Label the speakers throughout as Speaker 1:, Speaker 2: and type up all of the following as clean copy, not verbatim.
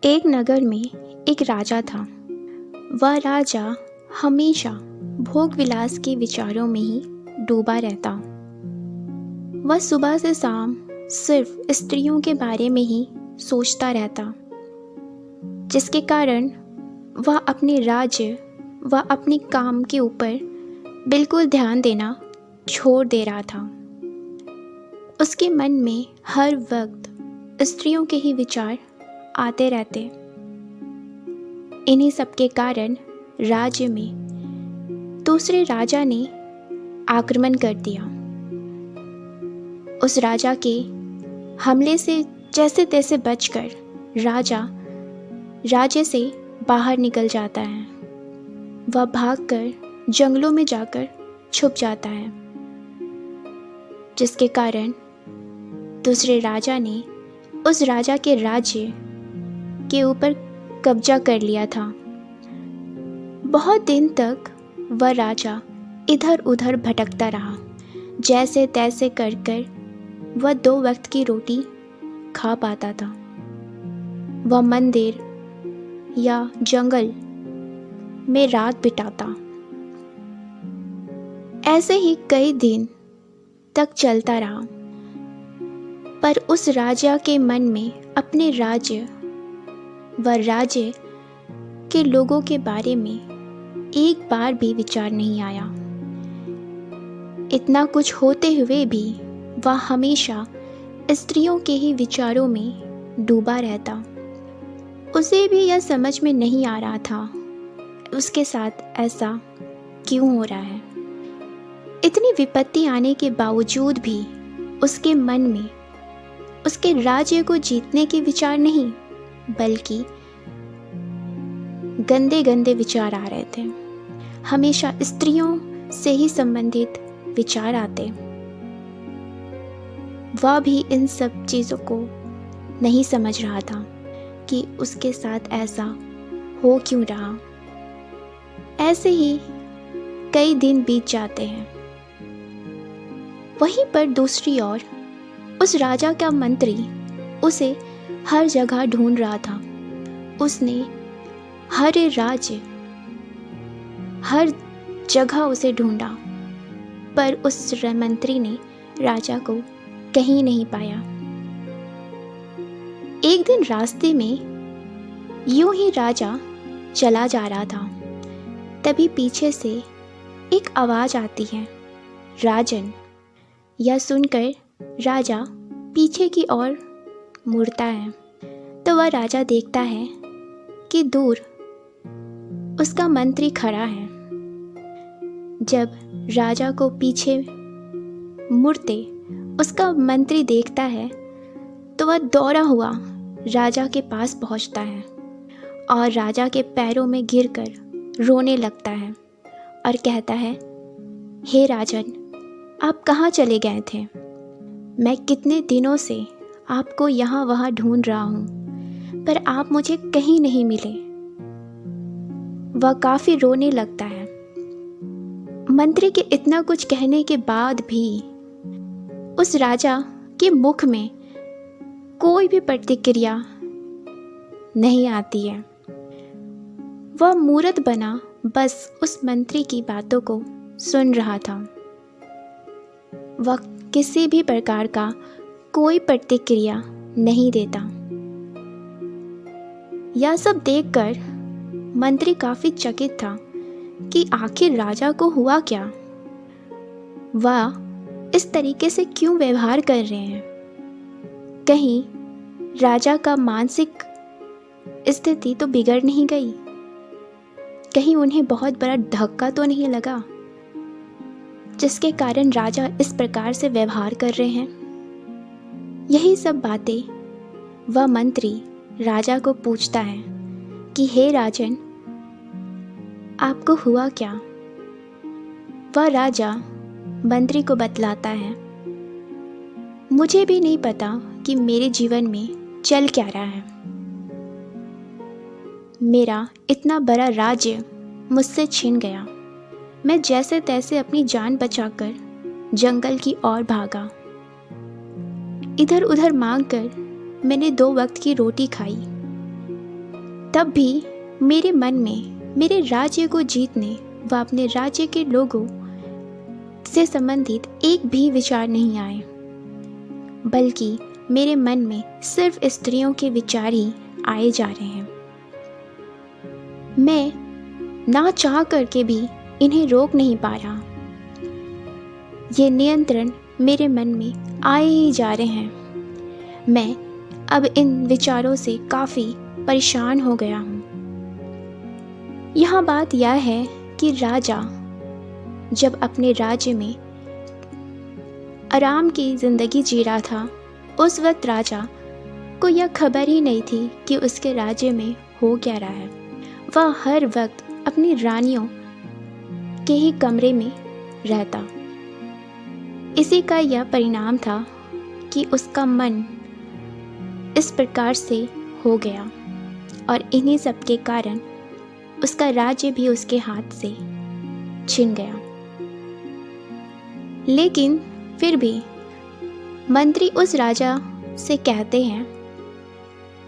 Speaker 1: एक नगर में एक राजा था। वह राजा हमेशा भोग विलास के विचारों में ही डूबा रहता। वह सुबह से शाम सिर्फ स्त्रियों के बारे में ही सोचता रहता, जिसके कारण वह अपने राज्य व अपने काम के ऊपर बिल्कुल ध्यान देना छोड़ दे रहा था। उसके मन में हर वक्त स्त्रियों के ही विचार आते रहते। इन्हीं सब के कारण राज्य में दूसरे राजा ने आक्रमण कर दिया। उस राजा के हमले से जैसे तैसे बचकर राजा राज्य से बाहर निकल जाता है। वह भागकर जंगलों में जाकर छुप जाता है, जिसके कारण दूसरे राजा ने उस राजा के राज्य के ऊपर कब्जा कर लिया था। बहुत दिन तक वह राजा इधर उधर भटकता रहा। जैसे तैसे कर कर वह 2 वक्त की रोटी खा पाता था। वह मंदिर या जंगल में रात बिताता। ऐसे ही कई दिन तक चलता रहा, पर उस राजा के मन में अपने राज्य व राज्य के लोगों के बारे में एक बार भी विचार नहीं आया। इतना कुछ होते हुए भी वह हमेशा स्त्रियों के ही विचारों में डूबा रहता। उसे भी यह समझ में नहीं आ रहा था उसके साथ ऐसा क्यों हो रहा है। इतनी विपत्ति आने के बावजूद भी उसके मन में उसके राज्य को जीतने के विचार नहीं, बल्कि गंदे गंदे विचार आ रहे थे। हमेशा स्त्रियों से ही संबंधित विचार आते। वह भी इन सब चीज़ों को नहीं समझ रहा था कि उसके साथ ऐसा हो क्यों रहा। ऐसे ही कई दिन बीत जाते हैं। वहीं पर दूसरी ओर उस राजा का मंत्री उसे हर जगह ढूंढ रहा था। उसने हर राज्य हर जगह उसे ढूंढा, पर उस मंत्री ने राजा को कहीं नहीं पाया। एक दिन रास्ते में यूं ही राजा चला जा रहा था, तभी पीछे से एक आवाज़ आती है, राजन। यह सुनकर राजा पीछे की ओर मुड़ता है तो वह राजा देखता है कि दूर उसका मंत्री खड़ा है। जब राजा को पीछे मुड़ते उसका मंत्री देखता है तो वह दौड़ा हुआ राजा के पास पहुंचता है और राजा के पैरों में गिरकर रोने लगता है और कहता है, हे राजन, आप कहाँ चले गए थे? मैं कितने दिनों से आपको यहाँ वहाँ ढूंढ रहा हूँ, पर आप मुझे कहीं नहीं मिले। वह काफ़ी रोने लगता है। मंत्री के इतना कुछ कहने के बाद भी उस राजा के मुख में कोई भी प्रतिक्रिया नहीं आती है। वह मूर्ख बना बस उस मंत्री की बातों को सुन रहा था। वह किसी भी प्रकार का कोई प्रतिक्रिया नहीं देता। यह सब देखकर मंत्री काफी चकित था कि आखिर राजा को हुआ क्या। वह इस तरीके से क्यों व्यवहार कर रहे हैं। कहीं राजा का मानसिक स्थिति तो बिगड़ नहीं गई? कहीं उन्हें बहुत बड़ा धक्का तो नहीं लगा जिसके कारण राजा इस प्रकार से व्यवहार कर रहे हैं? यही सब बातें वह मंत्री राजा को पूछता है कि हे राजन, आपको हुआ क्या? वह राजा मंत्री को बतलाता है, मुझे भी नहीं पता कि मेरे जीवन में चल क्या रहा है। मेरा इतना बड़ा राज्य मुझसे छिन गया। मैं जैसे तैसे अपनी जान बचाकर जंगल की ओर भागा। इधर उधर मांगकर मैंने 2 वक्त की रोटी खाई। तब भी मेरे मन में मेरे राज्य को जीतने व अपने राज्य के लोगों से संबंधित एक भी विचार नहीं आए, बल्कि मेरे मन में सिर्फ स्त्रियों के विचार ही आए जा रहे हैं। मैं ना चाह करके भी इन्हें रोक नहीं पा रहा। ये नियंत्रण मेरे मन में आए ही जा रहे हैं। मैं अब इन विचारों से काफ़ी परेशान हो गया हूँ। यहाँ बात यह है कि राजा जब अपने राज्य में आराम की ज़िंदगी जी रहा था, उस वक्त राजा को यह खबर ही नहीं थी कि उसके राज्य में हो क्या रहा है। वह हर वक्त अपनी रानियों के ही कमरे में रहता। इसी का यह परिणाम था कि उसका मन इस प्रकार से हो गया और इन्हीं सब के कारण उसका राज्य भी उसके हाथ से छिन गया। लेकिन फिर भी मंत्री उस राजा से कहते हैं,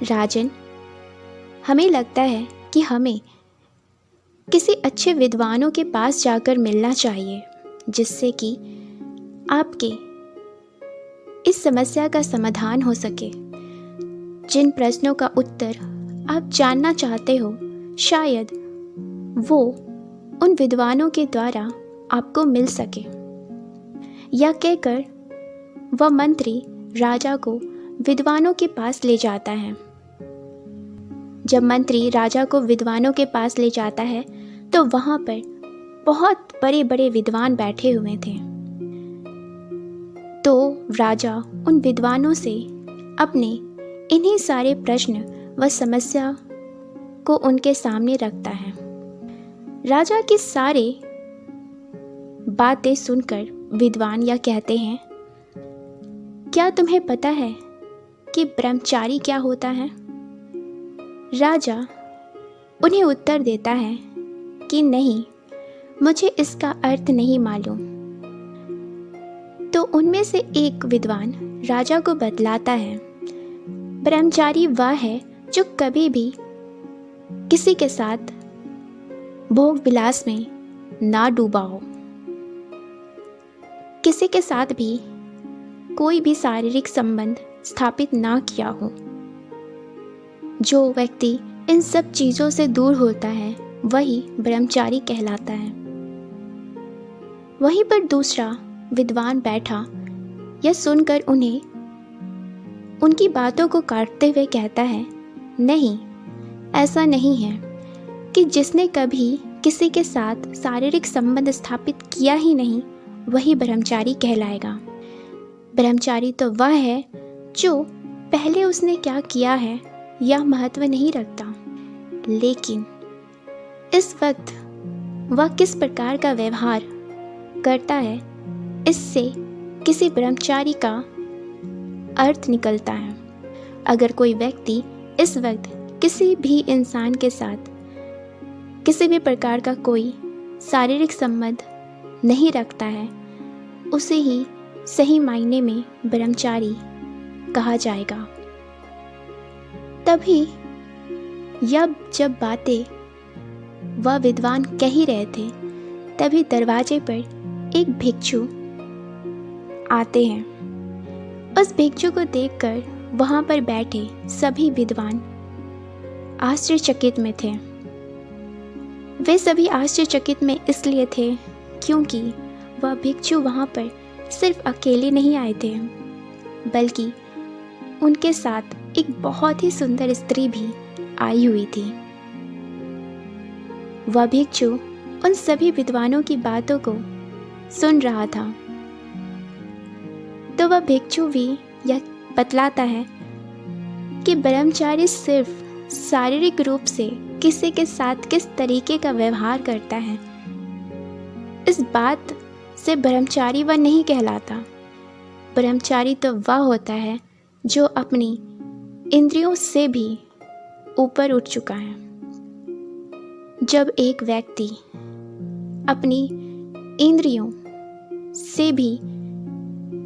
Speaker 1: राजन, हमें लगता है कि हमें किसी अच्छे विद्वानों के पास जाकर मिलना चाहिए, जिससे कि आपके इस समस्या का समाधान हो सके। जिन प्रश्नों का उत्तर आप जानना चाहते हो, शायद वो उन विद्वानों के द्वारा आपको मिल सके। यह कहकर वह मंत्री राजा को विद्वानों के पास ले जाता है। जब मंत्री राजा को विद्वानों के पास ले जाता है तो वहाँ पर बहुत बड़े बड़े विद्वान बैठे हुए थे। तो राजा उन विद्वानों से अपने इन्हीं सारे प्रश्न व समस्या को उनके सामने रखता है। राजा की सारे बातें सुनकर विद्वान यह कहते हैं, क्या तुम्हें पता है कि ब्रह्मचारी क्या होता है? राजा उन्हें उत्तर देता है कि नहीं, मुझे इसका अर्थ नहीं मालूम। तो उनमें से एक विद्वान राजा को बतलाता है, ब्रह्मचारी वह है जो कभी भी किसी के साथ भोग विलास में ना डूबा हो, किसी के साथ भी कोई भी शारीरिक संबंध स्थापित ना किया हो। जो व्यक्ति इन सब चीज़ों से दूर होता है वही ब्रह्मचारी कहलाता है। वहीं पर दूसरा विद्वान बैठा यह सुनकर उन्हें उनकी बातों को काटते हुए कहता है, नहीं, ऐसा नहीं है कि जिसने कभी किसी के साथ शारीरिक संबंध स्थापित किया ही नहीं वही ब्रह्मचारी कहलाएगा। ब्रह्मचारी तो वह है जो पहले उसने क्या किया है यह महत्व नहीं रखता, लेकिन इस वक्त वह किस प्रकार का व्यवहार करता है इससे किसी ब्रह्मचारी का अर्थ निकलता है। अगर कोई व्यक्ति इस वक्त किसी भी इंसान के साथ किसी भी प्रकार का कोई शारीरिक संबंध नहीं रखता है, उसे ही सही मायने में ब्रह्मचारी कहा जाएगा। तभी जब बातें वह विद्वान कह ही रहे थे, तभी दरवाजे पर एक भिक्षु आते हैं। उस भिक्षु को देखकर वहाँ पर बैठे सभी विद्वान आश्चर्यचकित में थे। वे सभी आश्चर्यचकित में इसलिए थे क्योंकि वह भिक्षु वहाँ पर सिर्फ अकेले नहीं आए थे, बल्कि उनके साथ एक बहुत ही सुंदर स्त्री भी आई हुई थी। वह भिक्षु उन सभी विद्वानों की बातों को सुन रहा था। तो वह भिक्षु भी यह बतलाता है कि ब्रह्मचारी सिर्फ शारीरिक रूप से किसी के साथ किस तरीके का व्यवहार करता है, इस बात से ब्रह्मचारी वह नहीं कहलाता। ब्रह्मचारी तो वह होता है जो अपनी इंद्रियों से भी ऊपर उठ चुका है। जब एक व्यक्ति अपनी इंद्रियों से भी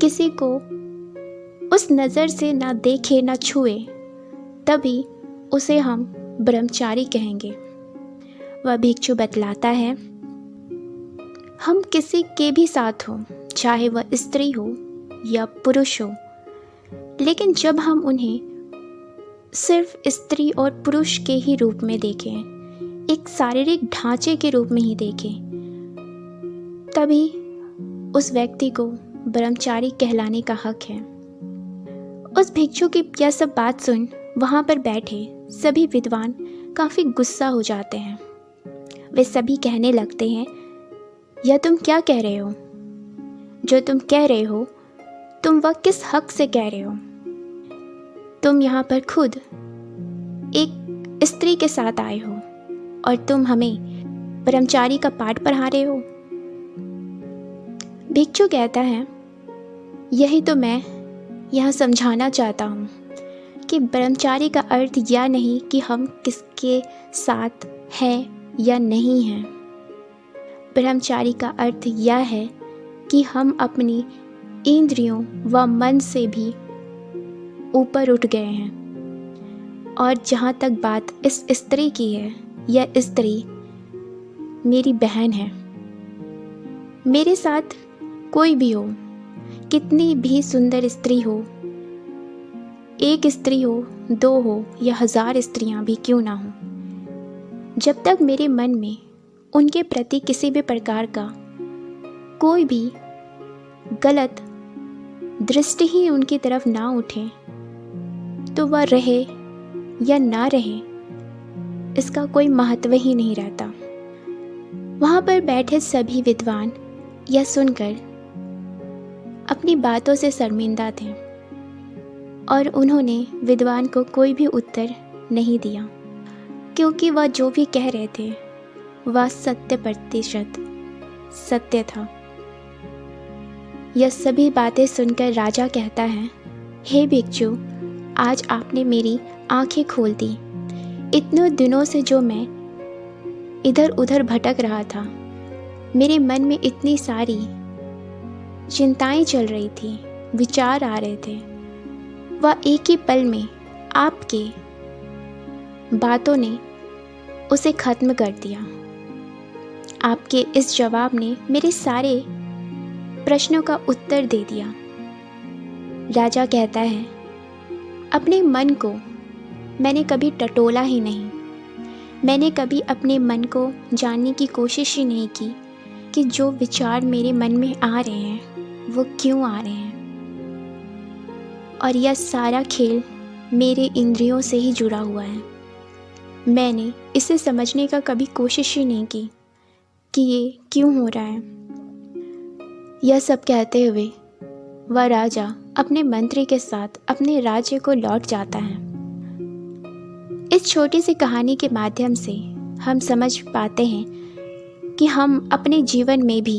Speaker 1: किसी को उस नज़र से ना देखे ना छुए, तभी उसे हम ब्रह्मचारी कहेंगे। वह भिक्षु बतलाता है, हम किसी के भी साथ हो, चाहे वह स्त्री हो या पुरुष हो, लेकिन जब हम उन्हें सिर्फ स्त्री और पुरुष के ही रूप में देखें, एक शारीरिक ढांचे के रूप में ही देखें, तभी उस व्यक्ति को ब्रह्मचारी कहलाने का हक है। उस भिक्षु की यह सब बात सुन वहाँ पर बैठे सभी विद्वान काफ़ी गुस्सा हो जाते हैं। वे सभी कहने लगते हैं, यह तुम क्या कह रहे हो? जो तुम कह रहे हो, तुम वह किस हक से कह रहे हो? तुम यहाँ पर खुद एक स्त्री के साथ आए हो और तुम हमें ब्रह्मचारी का पाठ पढ़ा रहे हो। भिक्षु कहता है, यही तो मैं यहाँ समझाना चाहता हूँ कि ब्रह्मचारी का अर्थ यह नहीं कि हम किसके साथ हैं या नहीं हैं। ब्रह्मचारी का अर्थ यह है कि हम अपनी इंद्रियों व मन से भी ऊपर उठ गए हैं। और जहाँ तक बात इस स्त्री की है, यह स्त्री मेरी बहन है। मेरे साथ कोई भी हो, कितनी भी सुंदर स्त्री हो, एक स्त्री हो, दो हो या 1000 स्त्रियां भी क्यों ना हो, जब तक मेरे मन में उनके प्रति किसी भी प्रकार का कोई भी गलत दृष्टि ही उनकी तरफ ना उठे, तो वह रहे या ना रहे इसका कोई महत्व ही नहीं रहता। वहाँ पर बैठे सभी विद्वान यह सुनकर अपनी बातों से शर्मिंदा थे और उन्होंने विद्वान को कोई भी उत्तर नहीं दिया, क्योंकि वह जो भी कह रहे थे वह 100% सत्य था। यह सभी बातें सुनकर राजा कहता है, हे भिक्षु, आज आपने मेरी आंखें खोल दी। इतने दिनों से जो मैं इधर उधर भटक रहा था, मेरे मन में इतनी सारी चिंताएं चल रही थी, विचार आ रहे थे, वह एक ही पल में आपके बातों ने उसे खत्म कर दिया। आपके इस जवाब ने मेरे सारे प्रश्नों का उत्तर दे दिया। राजा कहता है, अपने मन को मैंने कभी टटोला ही नहीं। मैंने कभी अपने मन को जानने की कोशिश ही नहीं की कि जो विचार मेरे मन में आ रहे हैं वो क्यों आ रहे हैं। और यह सारा खेल मेरे इंद्रियों से ही जुड़ा हुआ है। मैंने इसे समझने का कभी कोशिश ही नहीं की कि ये क्यों हो रहा है। यह सब कहते हुए वह राजा अपने मंत्री के साथ अपने राज्य को लौट जाता है। इस छोटी सी कहानी के माध्यम से हम समझ पाते हैं कि हम अपने जीवन में भी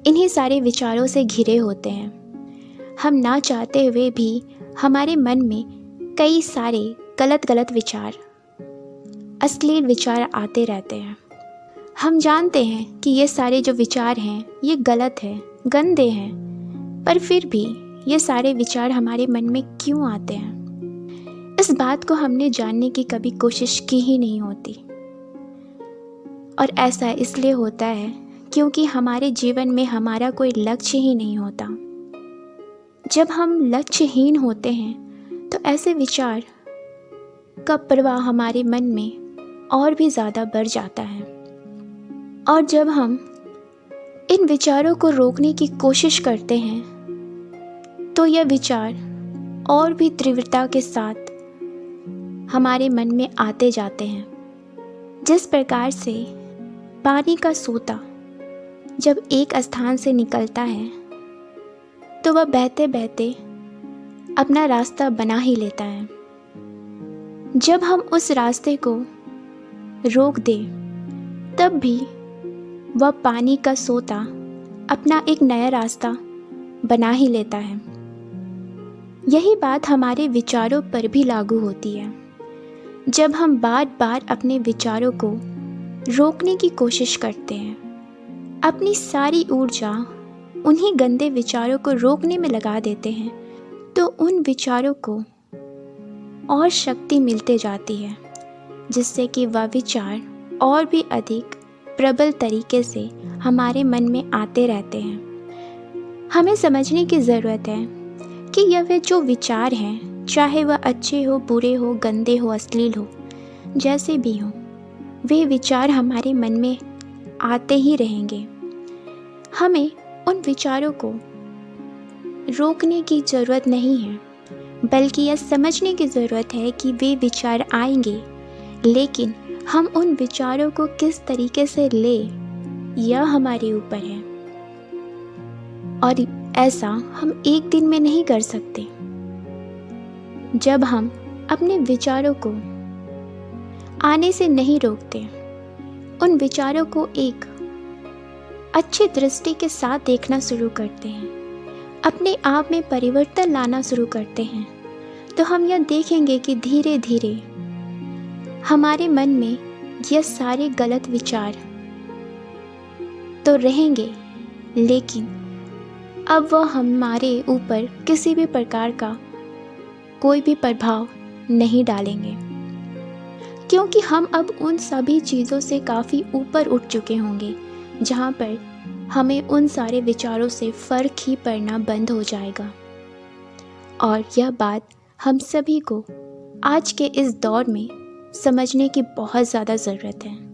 Speaker 1: इन्हीं सारे विचारों से घिरे होते हैं। हम ना चाहते हुए भी हमारे मन में कई सारे गलत विचार, अश्लील विचार आते रहते हैं। हम जानते हैं कि ये सारे जो विचार हैं ये गलत हैं, गंदे हैं, पर फिर भी ये सारे विचार हमारे मन में क्यों आते हैं, इस बात को हमने जानने की कभी कोशिश की ही नहीं होती। और ऐसा इसलिए होता है क्योंकि हमारे जीवन में हमारा कोई लक्ष्य ही नहीं होता। जब हम लक्ष्यहीन होते हैं तो ऐसे विचार का प्रवाह हमारे मन में और भी ज़्यादा बढ़ जाता है। और जब हम इन विचारों को रोकने की कोशिश करते हैं तो यह विचार और भी तीव्रता के साथ हमारे मन में आते जाते हैं। जिस प्रकार से पानी का सोता जब एक स्थान से निकलता है तो वह बहते बहते अपना रास्ता बना ही लेता है। जब हम उस रास्ते को रोक दें तब भी वह पानी का सोता अपना एक नया रास्ता बना ही लेता है। यही बात हमारे विचारों पर भी लागू होती है। जब हम बार बार अपने विचारों को रोकने की कोशिश करते हैं, अपनी सारी ऊर्जा उन्हीं गंदे विचारों को रोकने में लगा देते हैं, तो उन विचारों को और शक्ति मिलते जाती है जिससे कि वह विचार और भी अधिक प्रबल तरीके से हमारे मन में आते रहते हैं। हमें समझने की ज़रूरत है कि यह वे जो विचार हैं, चाहे वह अच्छे हो, बुरे हो, गंदे हो, अश्लील हो, जैसे भी हो, वे विचार हमारे मन में आते ही रहेंगे। हमें उन विचारों को रोकने की ज़रूरत नहीं है, बल्कि यह समझने की ज़रूरत है कि वे विचार आएंगे, लेकिन हम उन विचारों को किस तरीके से लें, यह हमारे ऊपर है। और ऐसा हम एक दिन में नहीं कर सकते। जब हम अपने विचारों को आने से नहीं रोकते, उन विचारों को एक अच्छी दृष्टि के साथ देखना शुरू करते हैं, अपने आप में परिवर्तन लाना शुरू करते हैं, तो हम यह देखेंगे कि धीरे धीरे हमारे मन में यह सारे गलत विचार तो रहेंगे, लेकिन अब वह हमारे ऊपर किसी भी प्रकार का कोई भी प्रभाव नहीं डालेंगे, क्योंकि हम अब उन सभी चीज़ों से काफ़ी ऊपर उठ चुके होंगे, जहाँ पर हमें उन सारे विचारों से फ़र्क ही पड़ना बंद हो जाएगा। और यह बात हम सभी को आज के इस दौर में समझने की बहुत ज़्यादा ज़रूरत है।